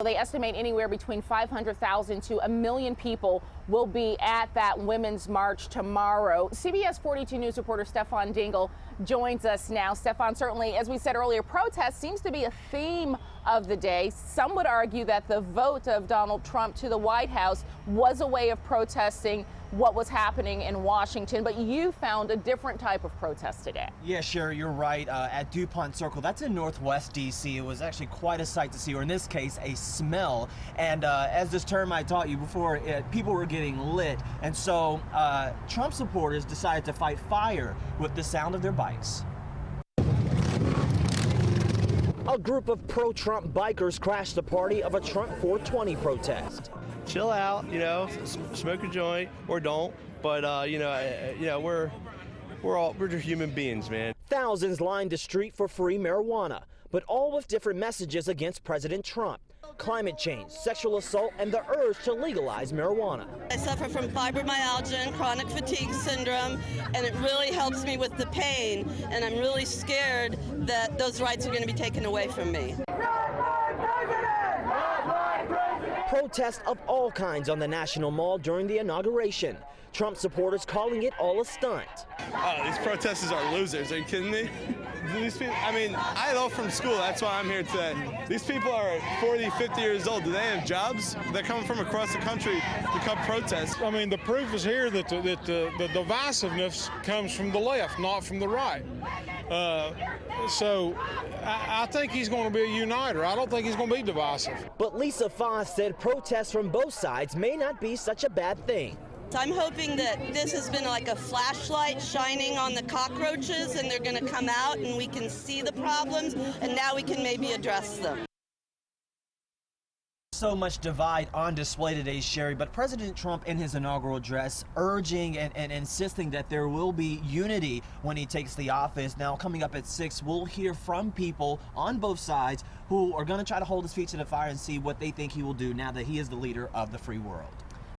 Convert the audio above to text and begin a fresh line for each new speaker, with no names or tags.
They estimate anywhere between 500,000 to 1 million people will be at that Women's March tomorrow. CBS 42 News reporter Stefan Dingle joins us now. Stefan, certainly, as we said earlier, protest seems to be a theme of the day. Some would argue that the vote of Donald Trump to the White House was a way of protesting what was happening in Washington, but you found a different type of protest today.
Yeah, sure, you're right. At DuPont Circle, that's in Northwest D.C. It was actually quite a sight to see, or in this case, a smell. And as this term I taught you before, people were getting lit. And so Trump supporters decided to fight fire with the sound of their bikes. A group of pro-Trump bikers crashed the party of a Trump 420 protest.
Chill out, you know, smoke a joint or don't, but we're just human beings, man.
Thousands lined the street for free marijuana, but all with different messages against President Trump. Climate change, sexual assault, and the urge to legalize marijuana.
I suffer from fibromyalgia and chronic fatigue syndrome, and it really helps me with the pain, and I'm really scared that those rights are going to be taken away from me.
Protests of all kinds on the National Mall during the inauguration. Trump supporters calling it all a stunt.
Oh, these protesters are losers. Are you kidding me? These people, I mean, I know from school, that's why I'm here today. These people are 40, 50 years old. Do they have jobs? They're coming from across the country to come protest.
I mean, the proof is here that the divisiveness comes from the left, not from the right. So I think he's going to be a uniter. I don't think he's going to be divisive.
But Lisa Foss said protests from both sides may not be such a bad thing.
So I'm hoping that this has been like a flashlight shining on the cockroaches, and they're going to come out and we can see the problems, and now we can maybe address them.
So much divide on display today, Sherry, but President Trump in his inaugural address urging and insisting that there will be unity when he takes the office. Now, coming up at 6, we'll hear from people on both sides who are going to try to hold his feet to the fire and see what they think he will do now that he is the leader of the free world.